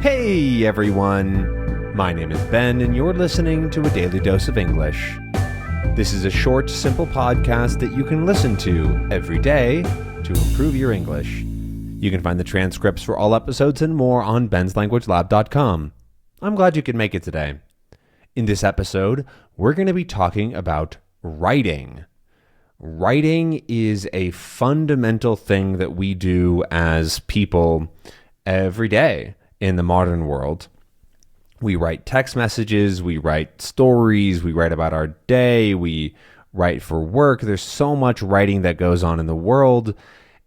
Hey everyone, my name is Ben and you're listening to A Daily Dose of English. This is a short, simple podcast that you can listen to every day to improve your English. You can find the transcripts for all episodes and more on benslanguagelab.com. I'm glad you could make it today. In this episode, we're going to be talking about writing. Writing is a fundamental thing that we do as people every day in the modern world. We write text messages, we write stories, we write about our day, we write for work. There's so much writing that goes on in the world,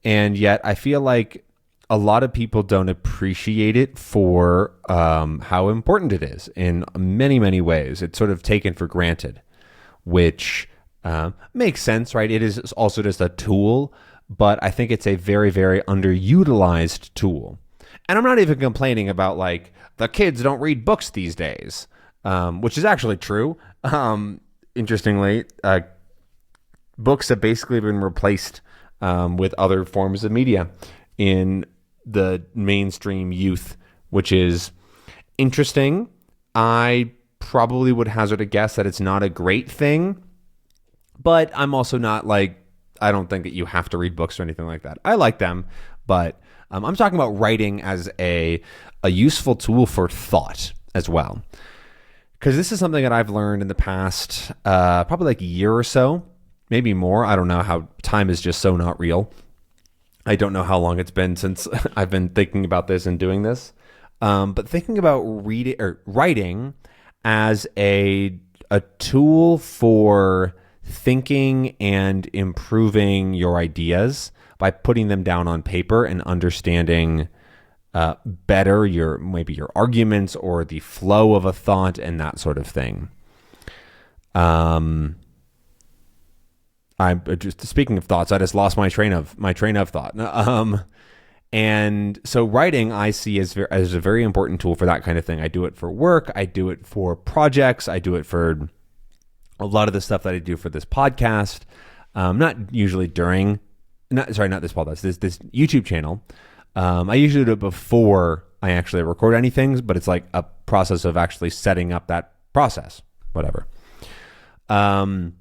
and yet I feel like a lot of people don't appreciate it for how important it is in many, many ways. It's sort of taken for granted, which makes sense, right? It is also just a tool, but I think it's a very, very underutilized tool. And I'm not even complaining about like the kids don't read books these days, which is actually true. Interestingly, books have basically been replaced with other forms of media in the mainstream youth, which is interesting. I probably would hazard a guess that it's not a great thing, but I'm also not like, I don't think that you have to read books or anything like that. I like them, but I'm talking about writing as a useful tool for thought as well. Because this is something that I've learned in the past, probably like a year or so, maybe more. I don't know, how time is just so not real. I don't know how long it's been since I've been thinking about this and doing this. But thinking about writing as a tool for thinking and improving your ideas by putting them down on paper and understanding better maybe your arguments or the flow of a thought and that sort of thing. I'm just speaking of thoughts. I just lost my train of thought. And so writing I see as a very important tool for that kind of thing. I do it for work. I do it for projects. I do it for a lot of the stuff that I do for this podcast. Not usually not this podcast, this YouTube channel. I usually do it before I actually record anything, but it's like a process of actually setting up that process, whatever. And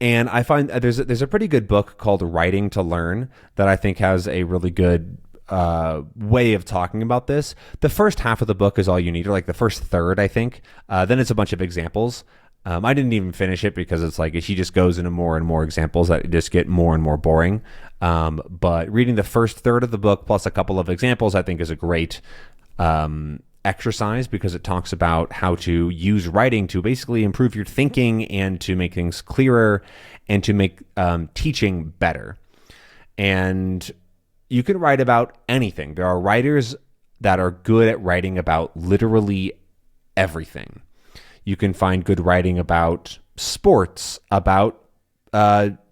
I find there's a pretty good book called Writing to Learn that I think has a really good way of talking about this. The first half of the book is all you need, or like the first third, I think. Then it's a bunch of examples. I didn't even finish it because it's like she just goes into more and more examples that just get more and more boring. But reading the first third of the book plus a couple of examples, I think is a great exercise because it talks about how to use writing to basically improve your thinking and to make things clearer and to make teaching better. And you can write about anything. There are writers that are good at writing about literally everything. You can find good writing about sports, about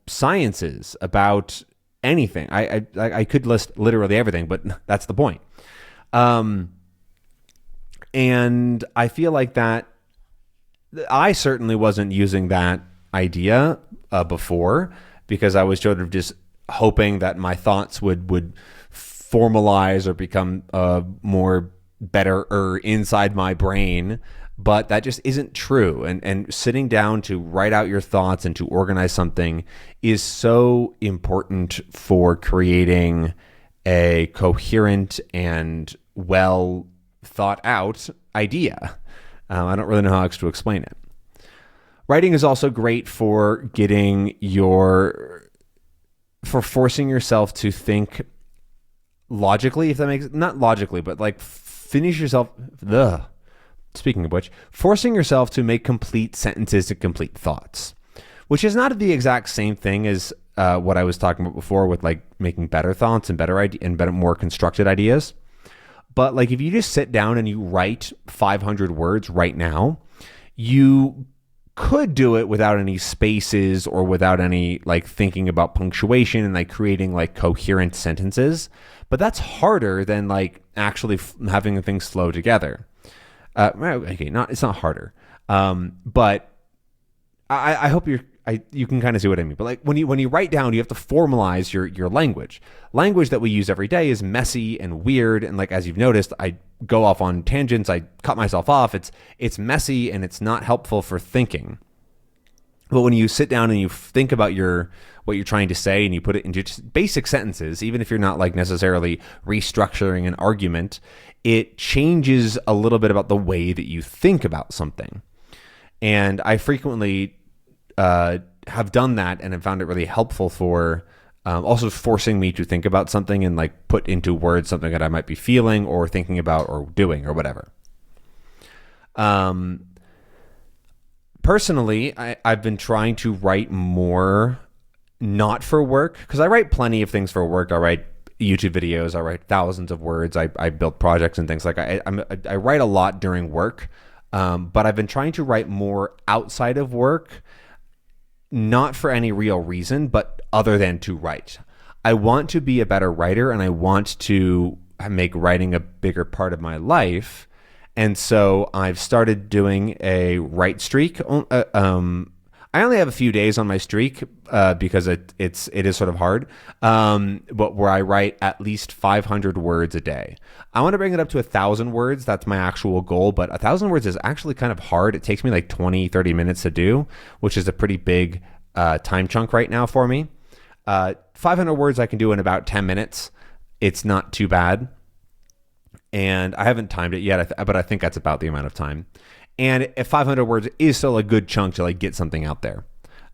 sciences, about anything. I could list literally everything, but that's the point. And I feel like that I certainly wasn't using that idea before because I was sort of just hoping that my thoughts would formalize or become more better inside my brain. But that just isn't true. And sitting down to write out your thoughts and to organize something is so important for creating a coherent and well thought out idea. I don't really know how else to explain it. Writing is also great for forcing yourself to think logically, if that makes not logically, but like finish yourself. Speaking of which, forcing yourself to make complete sentences and complete thoughts, which is not the exact same thing as what I was talking about before with like making better thoughts and better, more constructed ideas. But like if you just sit down and you write 500 words right now, you could do it without any spaces or without any like thinking about punctuation and like creating like coherent sentences. But that's harder than like actually having things flow together. It's not harder. But I hope you can kind of see what I mean. But like when you write down, you have to formalize your language. Language that we use every day is messy and weird. And like, as you've noticed, I go off on tangents. I cut myself off. It's messy and it's not helpful for thinking. But when you sit down and you think about what you're trying to say and you put it into just basic sentences, even if you're not like necessarily restructuring an argument, it changes a little bit about the way that you think about something. And I frequently have done that and have found it really helpful for also forcing me to think about something and like put into words something that I might be feeling or thinking about or doing or whatever. Personally, I've been trying to write more, not for work, because I write plenty of things for work. I write YouTube videos. I write thousands of words. I build projects and things like I write a lot during work, but I've been trying to write more outside of work, not for any real reason, but other than to write. I want to be a better writer, and I want to make writing a bigger part of my life. And so I've started doing a write streak. I only have a few days on my streak because it is sort of hard, but where I write at least 500 words a day. I want to bring it up to 1,000 words. That's my actual goal, but 1,000 words is actually kind of hard. It takes me like 20, 30 minutes to do, which is a pretty big time chunk right now for me. 500 words I can do in about 10 minutes. It's not too bad. And I haven't timed it yet, but I think that's about the amount of time. And if 500 words is still a good chunk to like get something out there.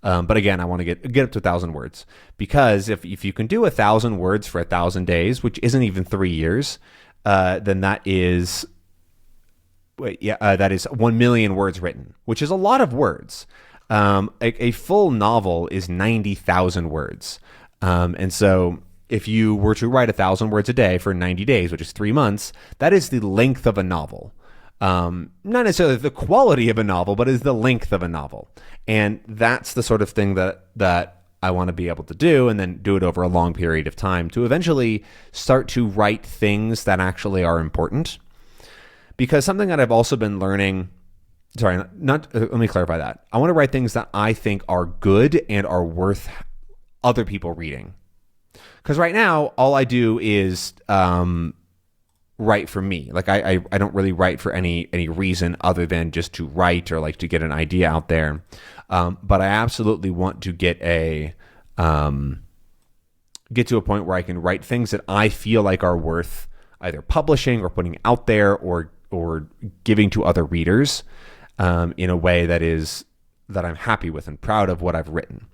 But again, I want to get up to 1,000 words, because if you can do 1,000 words for 1,000 days, which isn't even 3 years, then that is 1 million words written, which is a lot of words. A full novel is 90,000 words. And so if you were to write 1,000 words a day for 90 days, which is 3 months, that is the length of a novel. Not necessarily the quality of a novel, but is the length of a novel. And that's the sort of thing that I want to be able to do, and then do it over a long period of time to eventually start to write things that actually are important. Because something that I've also been learning, let me clarify that. I want to write things that I think are good and are worth other people reading. Because right now, all I do is write for me. Like I don't really write for any reason other than just to write or like to get an idea out there. But I absolutely want to get to a point where I can write things that I feel like are worth either publishing or putting out there or giving to other readers in a way that I'm happy with and proud of what I've written.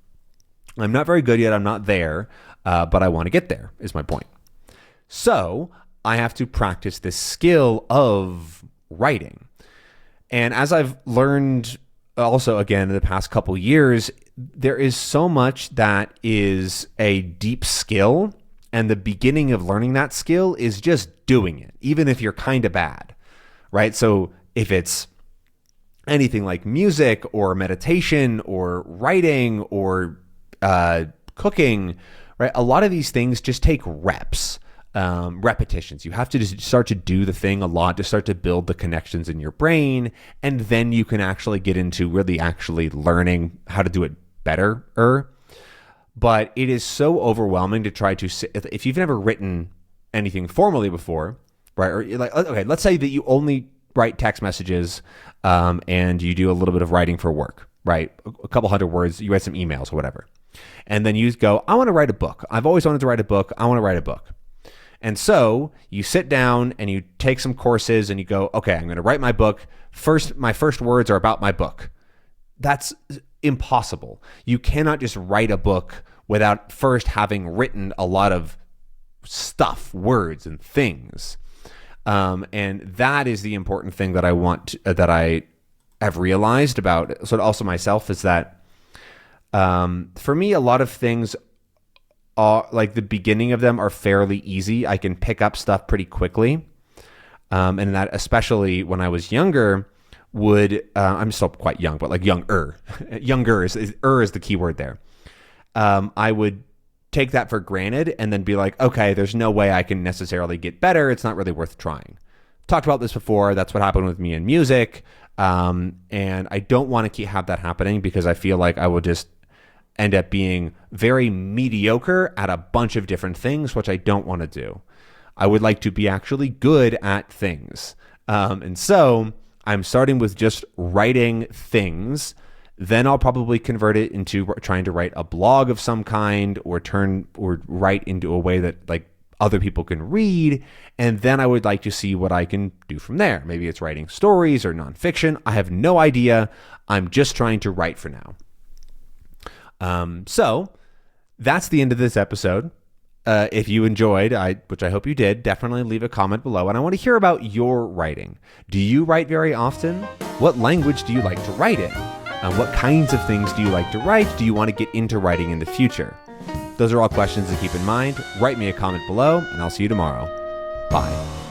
I'm not very good yet. I'm not there, but I want to get there is my point. So I have to practice this skill of writing. And as I've learned also, again, in the past couple years, there is so much that is a deep skill. And the beginning of learning that skill is just doing it, even if you're kind of bad, right? So if it's anything like music or meditation or writing or cooking, right? A lot of these things just take reps, repetitions. You have to just start to do the thing a lot to start to build the connections in your brain. And then you can actually get into really actually learning how to do it better. But it is so overwhelming to try to sit, if you've never written anything formally before, right? Or like, okay, let's say that you only write text messages and you do a little bit of writing for work, right? A couple hundred words, you write some emails or whatever. And then you go, I want to write a book. I've always wanted to write a book. I want to write a book. And so you sit down and you take some courses and you go, okay, I'm going to write my book. My first words are about my book. That's impossible. You cannot just write a book without first having written a lot of stuff, words and things. And that is the important thing that I have realized about sort of also myself is that for me, a lot of things are like the beginning of them are fairly easy. I can pick up stuff pretty quickly. And that especially when I was younger I'm still quite young, but like younger is the key word there. I would take that for granted and then be like, okay, there's no way I can necessarily get better. It's not really worth trying. Talked about this before. That's what happened with me in music. And I don't want to have that happening because I feel like I will just end up being very mediocre at a bunch of different things, which I don't want to do. I would like to be actually good at things. And so I'm starting with just writing things. Then I'll probably convert it into trying to write a blog of some kind or write into a way that like other people can read. And then I would like to see what I can do from there. Maybe it's writing stories or nonfiction. I have no idea. I'm just trying to write for now. So that's the end of this episode. If you enjoyed, which I hope you did, definitely leave a comment below. And I want to hear about your writing. Do you write very often? What language do you like to write in? What kinds of things do you like to write? Do you want to get into writing in the future? Those are all questions to keep in mind. Write me a comment below, and I'll see you tomorrow. Bye.